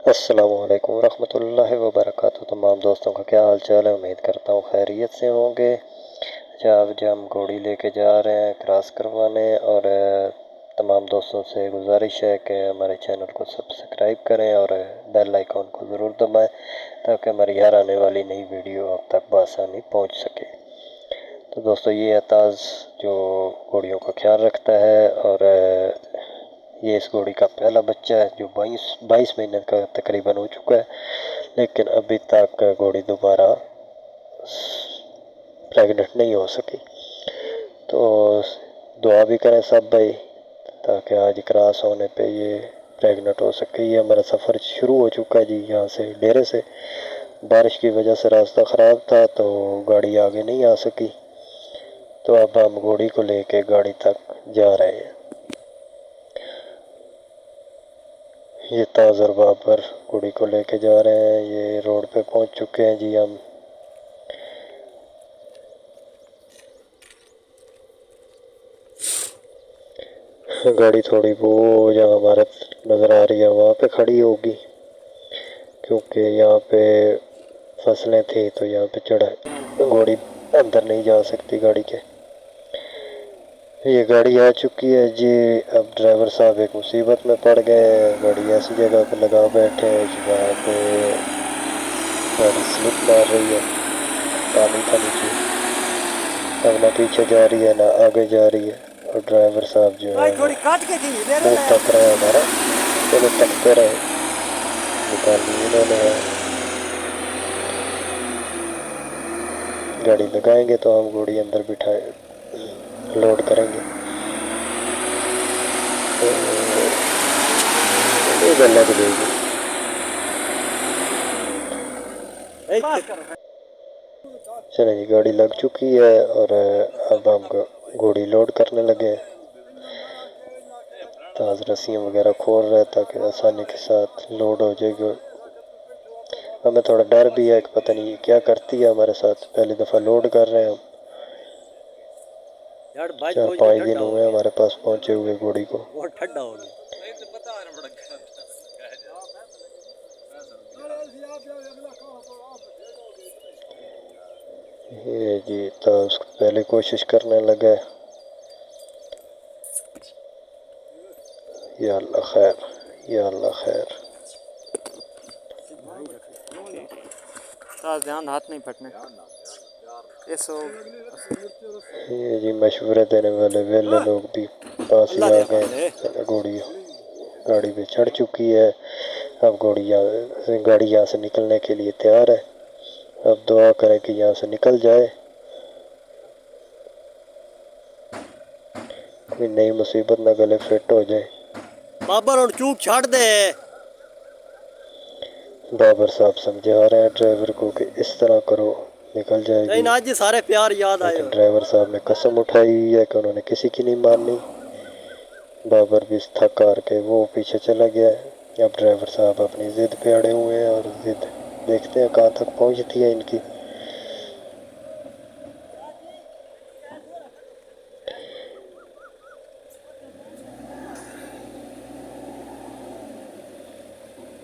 अस्सलामु अलैकुम रहमतुल्लाहि व बरकातुहू। तमाम दोस्तों का क्या हाल चाल है, उम्मीद करता हूँ खैरियत से होंगे। अच्छा, आज हम घोड़ी लेके जा रहे हैं क्रॉस करवाने, और तमाम दोस्तों से गुजारिश है कि हमारे चैनल को सब्सक्राइब करें और बेल आइकॉन को ज़रूर दबाएं ताकि हमारी हर आने वाली नई वीडियो आप तक बआसानी पहुँच सके। तो दोस्तों, ये एताज़ जो घोड़ियों का ख्याल रखता है, और ये इस घोड़ी का पहला बच्चा है जो 22 महीने का तकरीबन हो चुका है, लेकिन अभी तक घोड़ी दोबारा प्रेग्नेंट नहीं हो सकी। तो दुआ भी करें सब भाई ताकि आज क्रॉस होने पे ये प्रेग्नेंट हो सके। ये हमारा सफ़र शुरू हो चुका है जी, यहाँ से डेरे से। बारिश की वजह से रास्ता ख़राब था तो गाड़ी आगे नहीं आ सकी, तो अब हम घोड़ी को लेके गाड़ी तक जा रहे हैं। ये ताज़ और बाबर घोड़ी को लेके जा रहे हैं। ये रोड पे पहुंच चुके हैं जी हम। गाड़ी थोड़ी वो जहाँ हमारा नज़र आ रही है वहाँ पे खड़ी होगी, क्योंकि यहाँ पे फसलें थी तो यहाँ पे चढ़ा घोड़ी अंदर नहीं जा सकती गाड़ी के। ये गाड़ी आ चुकी है जी। अब ड्राइवर साहब एक मुसीबत में पड़ गए हैं। गाड़ी ऐसी जगह पे लगा बैठे हैं जहाँ पे गाड़ी स्लिप मार रही है। पानी था नीचे, अब ना पीछे जा रही है ना आगे जा रही है, और ड्राइवर साहब जो है मुँह तक रहे हैं हमारा। चलो तकते रहे, निकाली इन्होंने है। गाड़ी लगाएंगे तो हम घोड़ी अंदर बिठाए लोड करेंगे। तो लग जाएगी। चलो जी, गाड़ी लग चुकी है और अब हम घोड़ी लोड करने लगे। ताज़ रस्सियाँ वगैरह खोल रहे ताकि आसानी के साथ लोड हो जाएगी। हमें थोड़ा डर भी है कि पता नहीं क्या करती है हमारे साथ। पहली दफ़ा लोड कर रहे हैं हम। 4-5 दिन हुए हमारे पास पहुंचे हुए घोड़ी को। ये जी तो उसको पहले कोशिश करने लगा। या अल्लाह खैर, या अल्लाह खैर। ध्यान हाथ नहीं फटने। ये जी मशवरे देने वाले वेले लोग भी पास ही आ गए। घोड़ी गाड़ी पे चढ़ चुकी है। अब गाड़ी यहाँ से निकलने के लिए तैयार है। अब दुआ करें कि यहाँ से निकल जाए, कोई नई मुसीबत ना गले फिट हो जाए। बाबर और चूक छाड़ दे। बाबर साहब समझा रहे हैं ड्राइवर को कि इस तरह करो निकल जाएगी, आज ये सारे प्यार याद आए। लेकिन ड्राइवर साहब ने कसम उठाई है कि उन्होंने किसी की नहीं माननी। बाबर भी थक हार के वो पीछे चला गया है। अब ड्राइवर साहब अपनी ज़िद पे अड़े हुए हैं, और ज़िद देखते हैं कहाँ तक पहुँचती है इनकी।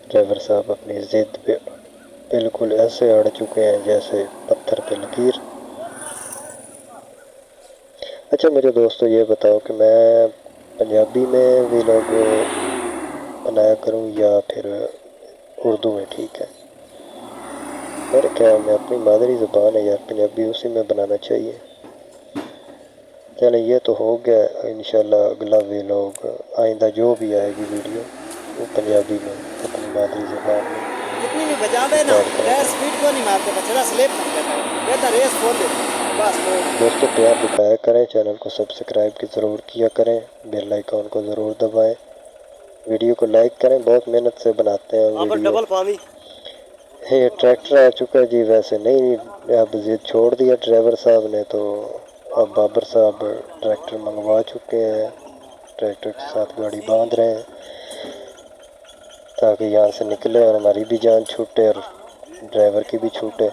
ड्राइवर साहब अपनी ज़िद पे बिल्कुल ऐसे अड़ चुके हैं जैसे पत्थर पे लकीर। अच्छा मुझे दोस्तों ये बताओ कि मैं पंजाबी में भी लोग बनाया करूँ या फिर उर्दू में? ठीक है, मेरे ख्याल में अपनी मादरी ज़ुबान है यार पंजाबी, उसी में बनाना चाहिए। चलो ये तो हो गया। इंशाल्लाह अगला भी लोग आइंदा जो भी आएगी वीडियो वो पंजाबी में अपनी मादरी ज़ुबान में जितनी भी बजा दे ना, टायर स्पीड को नहीं मारते, बचड़ा स्लिप नहीं देता, बेहतर रेस खोल दे बस। दोस्तों प्यार दिखाया करें, चैनल को सब्सक्राइब की ज़रूर किया करें, बेल आइकॉन को ज़रूर दबाएं, वीडियो को लाइक करें। बहुत मेहनत से बनाते हैं वीडियो। डबल पानी। ये ट्रैक्टर आ चुका है जी। वैसे नहीं, अब जिद छोड़ दिया ड्राइवर साहब ने, तो अब बाबर साहब ट्रैक्टर मंगवा चुके हैं। ट्रैक्टर के साथ गाड़ी बांध रहे हैं ताकि यहाँ से निकले और हमारी भी जान छूटे और ड्राइवर की भी छूटे।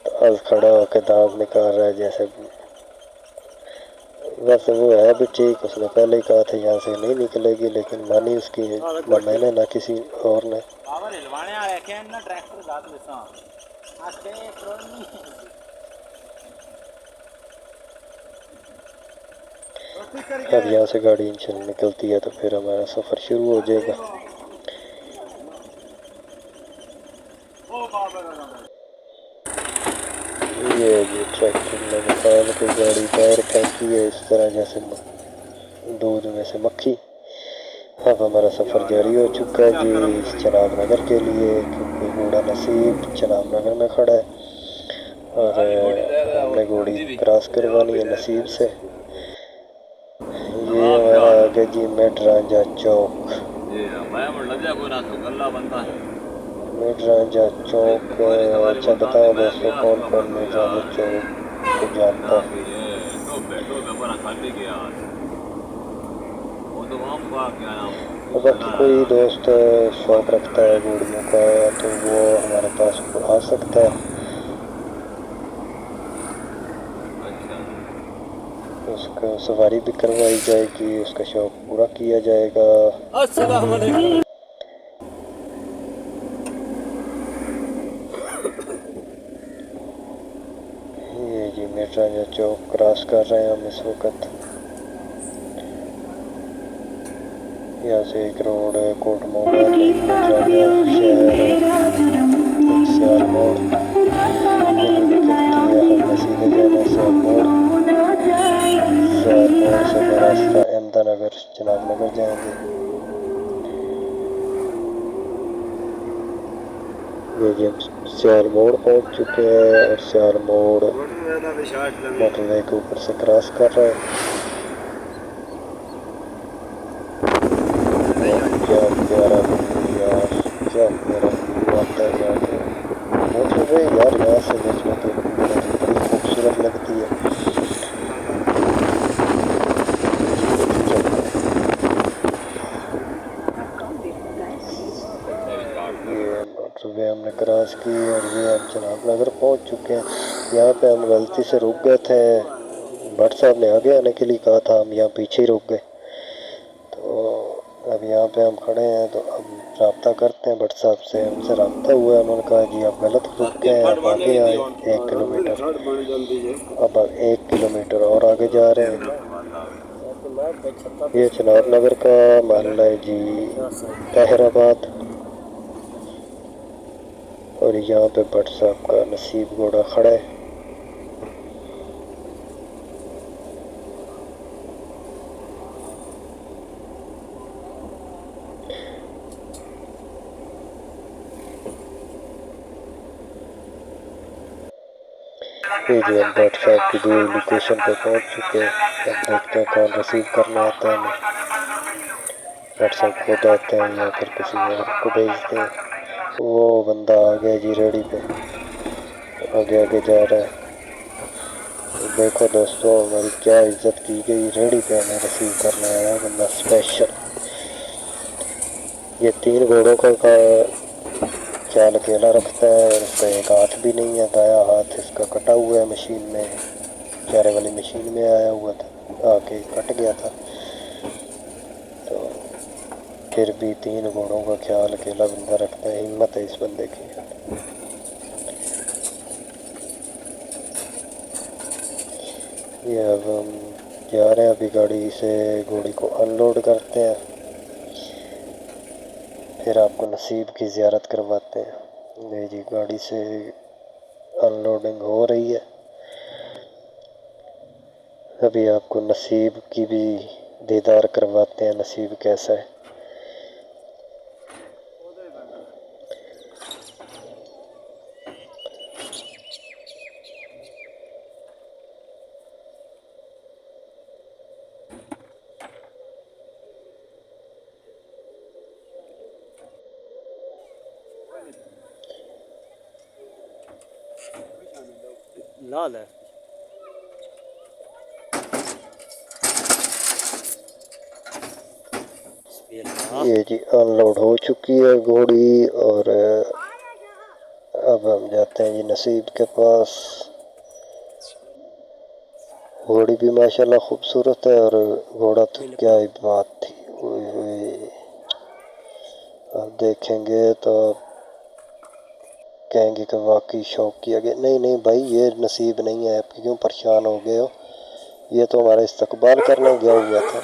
तो आज खड़ा होकर दांत निकाल रहा है जैसे वैसे वो है भी ठीक, उसने पहले ही कहा था यहाँ से नहीं निकलेगी, लेकिन मानी उसकी ना मैंने ना किसी और ने। पावर हिलवाने आ रखे हैं ना ट्रैक्टर दाद लेसा आज के पुरानी अब यहाँ से गाड़ी इंजन निकलती है तो फिर हमारा सफ़र शुरू हो जाएगा। ये जी ट्रैक्टर ने निकाल के गाड़ी बाहर फेंकी है इस तरह जैसे दूध में से मक्खी। अब हमारा सफ़र जारी हो चुका है जी चनाब नगर के लिए, क्योंकि घोड़ा नसीब चनाब नगर में खड़ा है और हमने घोड़ी क्रॉस करवानी है नसीब से। ये हमारा आगे जी मेड रांझा चौक। मेड रांझा चौक, अच्छा बताओ दोस्तों कौन कौन मेड रांझा चौक को जानता है? बाकी कोई दोस्त शौक़ रखता है घोड़ियों का तो वो हमारे पास आ सकता है, उसको सवारी भी करवाई जाएगी, उसका शौक़ पूरा किया जाएगा। अस्सलाम वालेकुम। ये जी मेड रांझा चौक क्रॉस कर रहे हैं हम इस वक्त। यहाँ से एक रोड है कोट मोबाइल शहर सियाल मोड़ निकलती है, हमने सीधे जाना सियाल मोड़। सियाल मोड़ से रास्ता अहमदानगर जनाब नगर जाएंगे। ये जी हम सियाल मोड़ पहुँच चुके हैं और सियाल मोड़ मोटरवे के ऊपर से क्रॉस कर रहे हैं। क्या प्यारा व्यू यार, क्या प्यारा व्यू आता है यहाँ पे। मोटरवे यार यहाँ से देखने तो बड़ी खूबसूरत लगती है। ये मोटरवे हमने क्रॉस की और ये हम जनाब नगर पहुँच चुके हैं। यहाँ पे हम गलती से रुक गए थे, भट्ट साहब ने आगे आने के लिए कहा था, हम यहाँ पीछे ही रुक गए। तो अब यहाँ पे हम खड़े हैं तो अब रब्ता करते हैं भट्ट साहब से, हमसे रब्ता हुआ है, उन्होंने कहा जी आप गलत रुक गए हैं, आप आगे आए 1 किलोमीटर। अब 1 किलोमीटर और आगे जा रहे हैं। ये चनाब नगर का मोहल्ला है जी ताहिराबाद, और यहाँ पे भट्ट साहब का नसीब घोड़ा खड़ा है। ये जी हम भट्ट साहब की दी हुई लोकेशन पे पहुँच चुके हैं। अब देखते हैं कौन रिसीव करने आता है हमें। भट्ट साहब खुद आते हैं या फिर किसी और को भेजते हैं। वो बंदा आ गया जी रेडी पे, आगे आगे जा रहा है। तो देखो दोस्तों हमारी क्या इज्जत की गई, रेडी पे हमें रिसीव करने आया बंदा स्पेशल। ये 3 घोड़ों का ख्याल अकेला रखता है और इसका एक हाथ भी नहीं है, दाया हाथ इसका कटा हुआ है, मशीन में चारे वाली मशीन में आया हुआ था, आके कट गया था। तो फिर भी 3 घोड़ों का ख्याल अकेला बंदा रखता है, हिम्मत है इस बंदे की। ये अब हम जा रहे हैं, अभी गाड़ी से घोड़ी को अनलोड करते हैं, फिर आपको नसीब की ज़ियारत करवाते हैं। ये जी गाड़ी से अनलोडिंग हो रही है, अभी आपको नसीब की भी दीदार करवाते हैं, नसीब कैसा है। लाल है ये जी अनलोड हो चुकी है घोड़ी और अब हम जाते हैं जी नसीब के पास। घोड़ी भी माशाल्लाह खूबसूरत है और घोड़ा तो क्या ही बात थी। ओए होए, अब देखेंगे तो कहेंगे कि वाकई शौक किया गया। नहीं नहीं भाई, ये नसीब नहीं है, आप क्यों परेशान हो गए हो, ये तो हमारा इस्तकबाल करने गया हुआ था।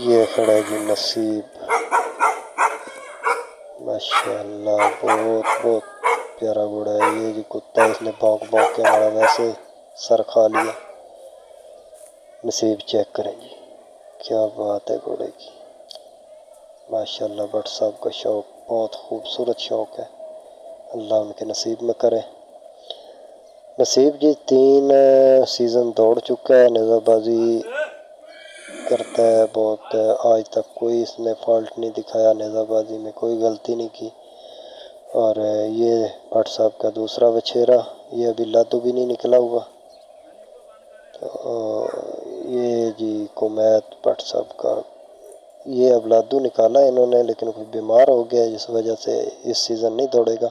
ये खड़ा है जी नसीब, माशाल्लाह बहुत बहुत प्यारा घोड़ा है। ये जी कुत्ता, इसने भौंक भौंक के हमारा वैसे सर खा लिया। नसीब चेक करें जी, क्या बात है घोड़े की, माशाल्लाह। भट्ट साहब का शौक बहुत खूबसूरत शौक है, अल्लाह उनके नसीब में करे। नसीब जी 3 सीज़न दौड़ चुका है, नेज़ाबाजी करता है बहुत, आज तक कोई इसने फॉल्ट नहीं दिखाया, नेज़ाबाजी में कोई गलती नहीं की। और ये भट्ट साहब का दूसरा बछेरा, ये अभी लादू भी नहीं निकला हुआ। तो ये जी कुमैत भट्ट साहब का, ये अब लादू निकाला इन्होंने, लेकिन कोई बीमार हो गया जिस वजह से इस सीज़न नहीं दौड़ेगा।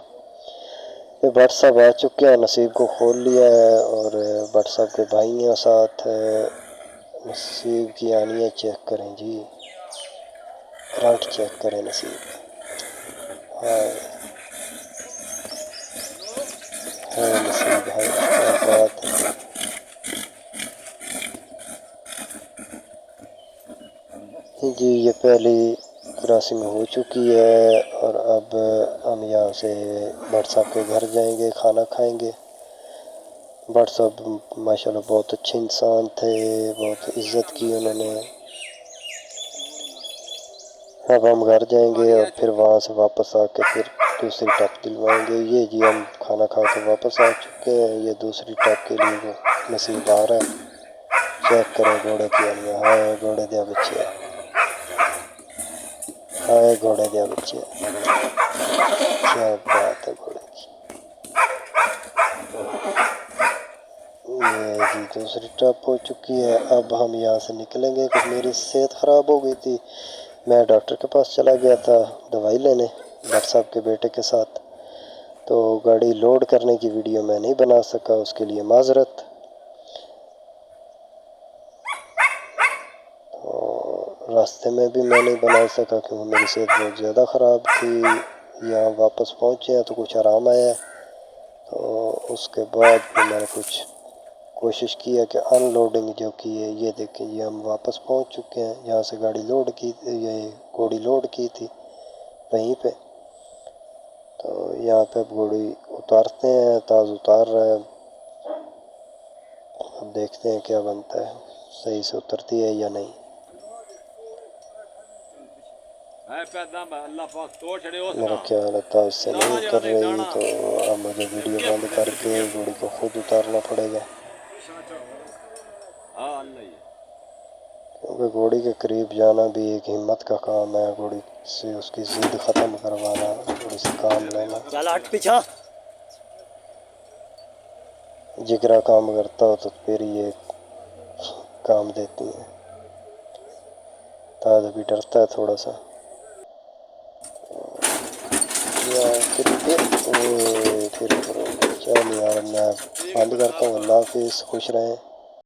ये भट्ट साहब आ चुके हैं, नसीब को खोल लिया है और भट्ट साहब के भाई हैं साथ। नसीब की आनियाँ चेक करें जी, फ्रंट चेक करें नसीब। है नसीब, है क्या बात है। जी ये पहली क्रॉसिंग हो चुकी है और अब हम यहाँ से भट्ट साहब के घर जाएंगे, खाना खाएंगे। भट्ट साहब माशाल्लाह बहुत अच्छे इंसान थे, बहुत इज़्ज़त की उन्होंने। अब हम घर जाएंगे और फिर वहाँ से वापस आके फिर दूसरी टप दिलवाएंगे। ये जी हम खाना खा के वापस आ चुके हैं, ये दूसरी टप के लिए वो नसीब आ रहा है। चेक करें घोड़े की आनियाँ, हाय घोड़े दिया बच्चे, हाय घोड़े दिया बच्चे, क्या बात है घोड़े की। ये जी दूसरी टप हो चुकी है। अब हम यहाँ से निकलेंगे कि मेरी सेहत ख़राब हो गई थी, मैं डॉक्टर के पास चला गया था दवाई लेने भट्ट साहब के बेटे के साथ, तो गाड़ी लोड करने की वीडियो मैं नहीं बना सका, उसके लिए माजरत। तो रास्ते में भी मैं नहीं बना सका क्योंकि मेरी सेहत बहुत ज़्यादा ख़राब थी। यहाँ वापस पहुँचे हैं तो कुछ आराम आया, तो उसके बाद फिर मैंने कुछ कोशिश की है कि अनलोडिंग जो की है। ये देखें, ये हम वापस पहुंच चुके हैं, यहाँ से गाड़ी लोड की, ये घोड़ी लोड की थी वहीं पे। तो यहाँ पे अब घोड़ी उतारते हैं, ताज उतार रहा है, अब देखते हैं क्या बनता है, सही से उतरती है या नहीं। मेरा ख्याल है ताज से नहीं उतर रही, तो अब मुझे वीडियो बंद करके घोड़ी को खुद उतारना पड़ेगा, क्योंकि घोड़ी के करीब जाना भी एक हिम्मत का काम है। घोड़ी से उसकी जिद ख़त्म करवाना, घोड़ी से काम लेना, पीछा जिगरा काम करता हो तो फिर ये काम देती है। ताज अभी डरता है थोड़ा सा, या फिर चल यार मैं बंद करता हूँ। अल्लाह हाफिज़, खुश रहें।